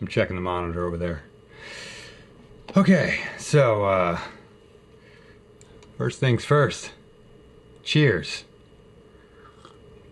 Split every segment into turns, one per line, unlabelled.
I'm checking the monitor over there. Okay, so, first things first. Cheers.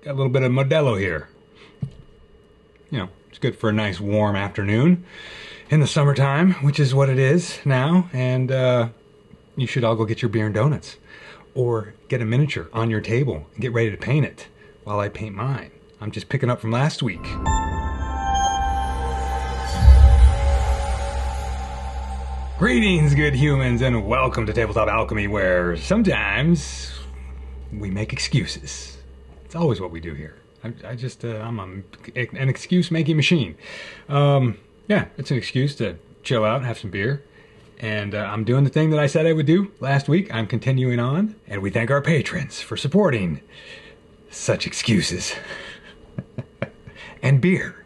Got a little bit of Modelo here. You know, it's good for a nice warm afternoon in the summertime, which is what it is now. And you should all go get your beer and donuts. Or get a miniature on your table and get ready to paint it while I paint mine. I'm just picking up from last week. Greetings, good humans, and welcome to Tabletop Alchemy, where sometimes we make excuses. It's always what we do here. I'm an excuse-making machine. Yeah, it's an excuse to chill out and have some beer. And I'm doing the thing that I said I would do last week. I'm continuing on, and we thank our patrons for supporting such excuses. And beer.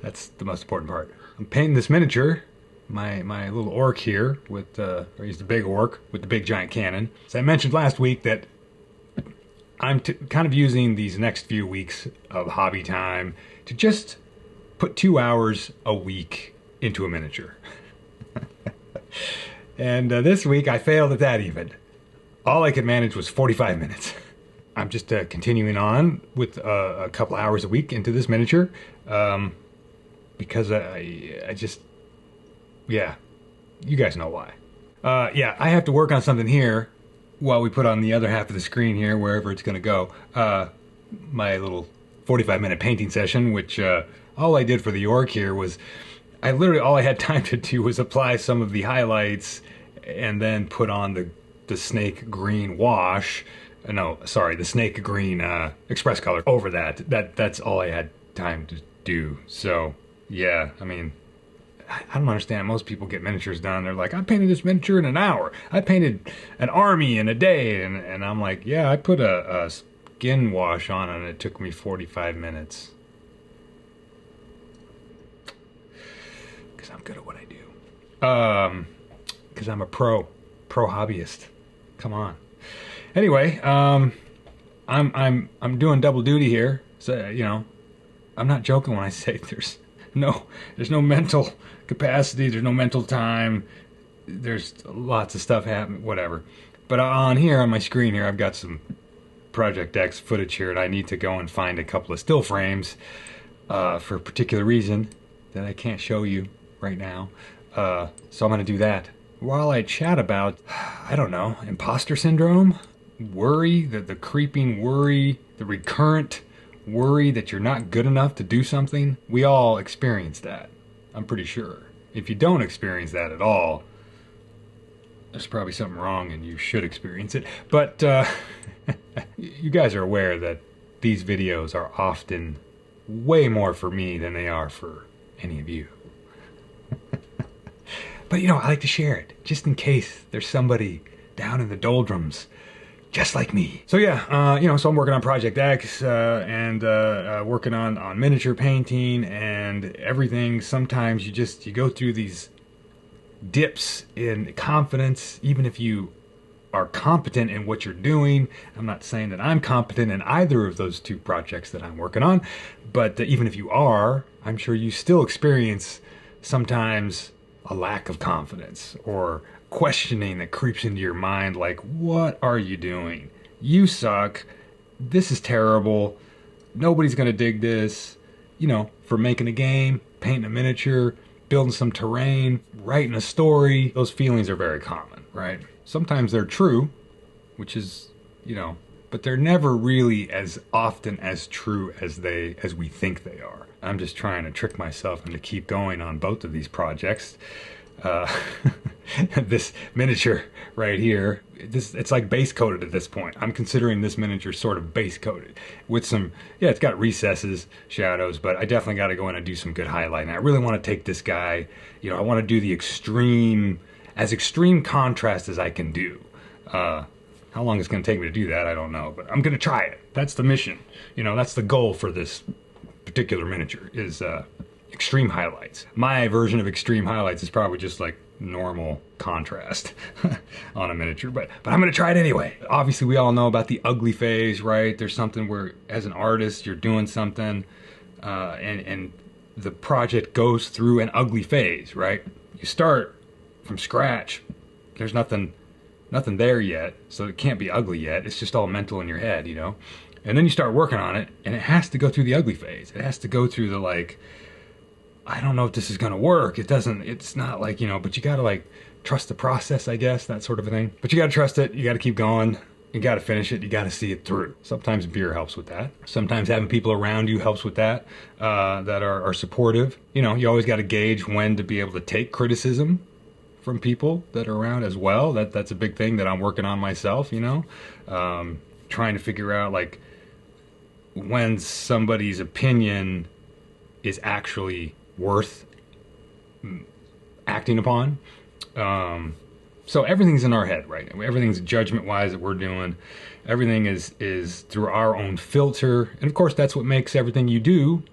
That's the most important part. I'm painting this miniature. My little orc here with, he's the big orc with the big giant cannon. So I mentioned last week that I'm kind of using these next few weeks of hobby time to just put 2 hours a week into a miniature. And this week I failed at that even. All I could manage was 45 minutes. I'm just continuing on with a couple hours a week into this miniature because I just... Yeah, you guys know why. Yeah, I have to work on something here while we put on the other half of the screen here, wherever it's going to go. My little 45-minute painting session, which all I did for the orc here was, all I had time to do was apply some of the highlights and then put on the snake green wash. No, sorry, the snake green express color over that. That's all I had time to do. So, yeah, I mean... I don't understand. Most people get miniatures done. They're like, I painted this miniature in an hour. I painted an army in a day. And I'm like, yeah, I put a skin wash on and it took me 45 minutes. Because I'm good at what I do. Because I'm a pro hobbyist. Come on. Anyway, I'm doing double duty here. So, you know, I'm not joking when I say there's no mental capacity, there's no mental time, there's lots of stuff happening, whatever. But on my screen here, I've got some Project X footage here, and I need to go and find a couple of still frames for a particular reason that I can't show you right now. So I'm going to do that. While I chat about, I don't know, imposter syndrome, worry, the creeping worry, the recurrent worry that you're not good enough to do something. We all experience that, I'm pretty sure. If you don't experience that at all, there's probably something wrong and you should experience it. But you guys are aware that these videos are often way more for me than they are for any of you. But you know, I like to share it just in case there's somebody down in the doldrums just like me. So yeah, you know, so I'm working on Project X and working on miniature painting and everything. Sometimes you go through these dips in confidence, even if you are competent in what you're doing. I'm not saying that I'm competent in either of those two projects that I'm working on, but even if you are, I'm sure you still experience sometimes a lack of confidence or questioning that creeps into your mind like, what are you doing? You suck. This is terrible. Nobody's going to dig this. You know, for making a game, painting a miniature, building some terrain, writing a story. Those feelings are very common, right? Sometimes they're true, which is, you know, but they're never really as often as true as we think they are. I'm just trying to trick myself into keep going on both of these projects. This miniature right here, it's like base coated at this point. I'm considering this miniature sort of base coated with some, yeah, it's got recesses, shadows, but I definitely got to go in and do some good highlighting. I really want to take this guy, you know, I want to do the extreme contrast as I can do. How long it's going to take me to do that, I don't know, but I'm going to try it. That's the mission. You know, that's the goal for this particular miniature is extreme highlights. My version of extreme highlights is probably just like normal contrast on a miniature, but I'm gonna try it anyway. Obviously, we all know about the ugly phase, right? There's something where, as an artist, you're doing something, and the project goes through an ugly phase, right? You start from scratch. There's nothing there yet, so it can't be ugly yet. It's just all mental in your head, you know? And then you start working on it, and it has to go through the ugly phase. It has to go through the, like, I don't know if this is going to work. It's not like, you know, but you got to, like, trust the process, I guess, that sort of a thing. But you got to trust it. You got to keep going. You got to finish it. You got to see it through. Sometimes beer helps with that. Sometimes having people around you helps with that, that are supportive. You know, you always got to gauge when to be able to take criticism from people that are around as well. That's a big thing that I'm working on myself, you know, trying to figure out, like, when somebody's opinion is actually worth acting upon. So everything's in our head, right? Everything's judgment-wise that we're doing. Everything is through our own filter. And of course, that's what makes everything you do,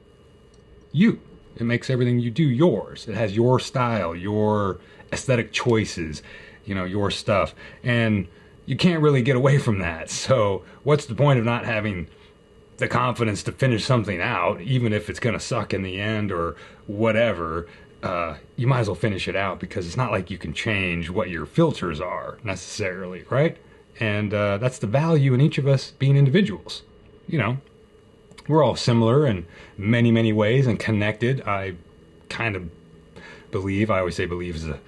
you. It makes everything you do yours. It has your style, your aesthetic choices, you know, your stuff. And you can't really get away from that. So what's the point of not having the confidence to finish something out, even if it's going to suck in the end or whatever? You might as well finish it out, because it's not like you can change what your filters are necessarily, right? And that's the value in each of us being individuals. You know, we're all similar in many, many ways and connected. I kind of believe, I always say believe is a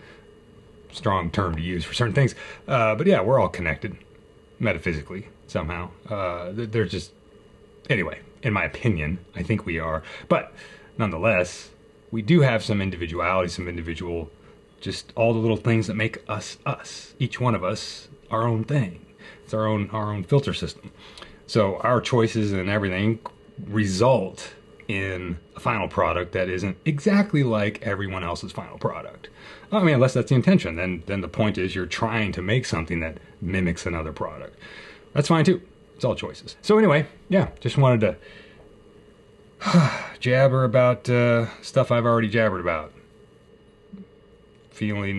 strong term to use for certain things. But yeah, we're all connected metaphysically somehow. They're just, anyway, in my opinion, I think we are. But nonetheless, we do have some individuality, some individual, just all the little things that make us us. Each one of us, our own thing. It's our own filter system. So our choices and everything result in a final product that isn't exactly like everyone else's final product. I mean, unless that's the intention, then the point is you're trying to make something that mimics another product. That's fine too. It's all choices. So anyway, yeah, just wanted to jabber about stuff I've already jabbered about. Feeling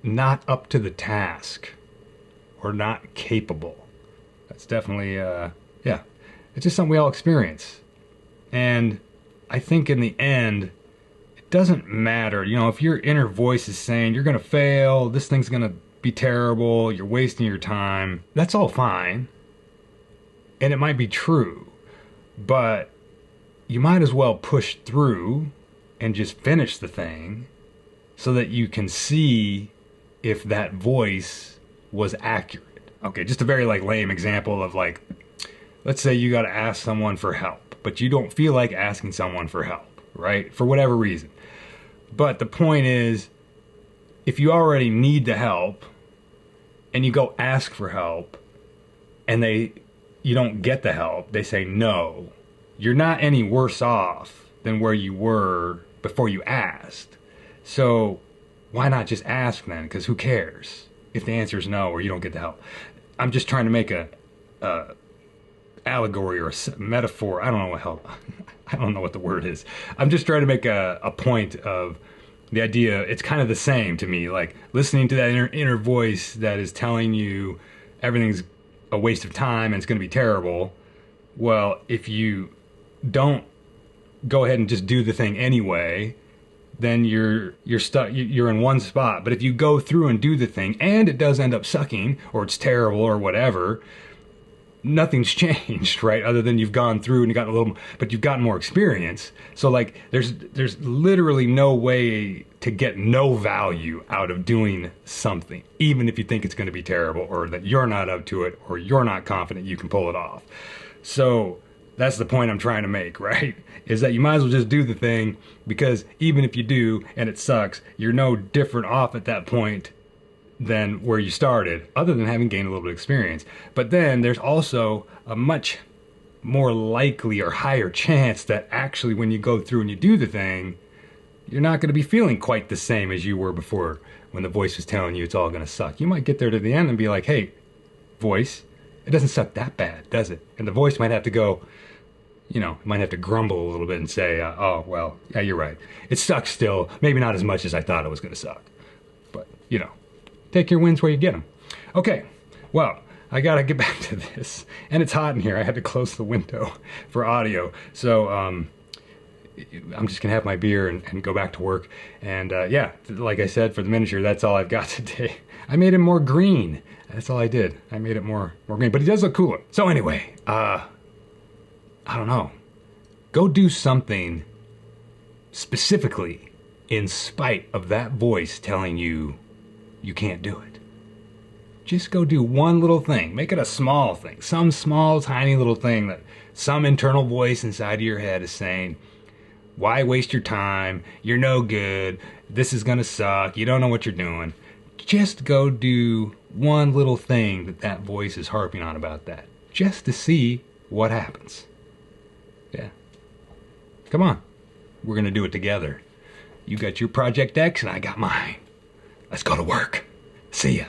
not up to the task or not capable. That's definitely, yeah, it's just something we all experience. And I think in the end, it doesn't matter. You know, if your inner voice is saying you're going to fail, this thing's going to be terrible, you're wasting your time, that's all fine. And it might be true, but you might as well push through and just finish the thing so that you can see if that voice was accurate. Okay, just a very like lame example of like, let's say you got to ask someone for help, but you don't feel like asking someone for help, right? For whatever reason. But the point is, if you already need the help and you go ask for help and you don't get the help, they say no, you're not any worse off than where you were before you asked. So why not just ask then? Because who cares if the answer is no or you don't get the help? I'm just trying to make a allegory or a metaphor. I don't know what hell, I don't know what the word is. I'm just trying to make a point of the idea. It's kind of the same to me, like listening to that inner voice that is telling you everything's a waste of time and it's going to be terrible. Well, if you don't go ahead and just do the thing anyway, then you're stuck, you're in one spot. But if you go through and do the thing and it does end up sucking or it's terrible or whatever, nothing's changed, right? Other than you've gone through and you got a little, but you've gotten more experience. So like there's literally no way to get no value out of doing something, even if you think it's going to be terrible or that you're not up to it or you're not confident you can pull it off. So that's the point I'm trying to make, right? Is that you might as well just do the thing, because even if you do and it sucks, you're no different off at that point than where you started, other than having gained a little bit of experience. But then there's also a much more likely or higher chance that actually when you go through and you do the thing, you're not going to be feeling quite the same as you were before when the voice was telling you it's all going to suck. You might get there to the end and be like, hey, voice, it doesn't suck that bad, does it? And the voice might have to go, you know, might have to grumble a little bit and say, oh, well, yeah, you're right. It sucks still. Maybe not as much as I thought it was going to suck. But, you know, take your wins where you get them. Okay, well, I gotta get back to this. And it's hot in here. I had to close the window for audio. So, I'm just gonna have my beer and go back to work. And yeah, like I said, for the miniature, that's all I've got today. I made him more green. That's all I did. I made it more green, but he does look cooler. So anyway, I don't know. Go do something specifically in spite of that voice telling you you can't do it. Just go do one little thing. Make it a small thing. Some small, tiny little thing that some internal voice inside of your head is saying, why waste your time? You're no good. This is gonna suck. You don't know what you're doing. Just go do one little thing that voice is harping on about that. Just to see what happens. Yeah. Come on. We're gonna do it together. You got your Project X and I got mine. Let's go to work. See ya.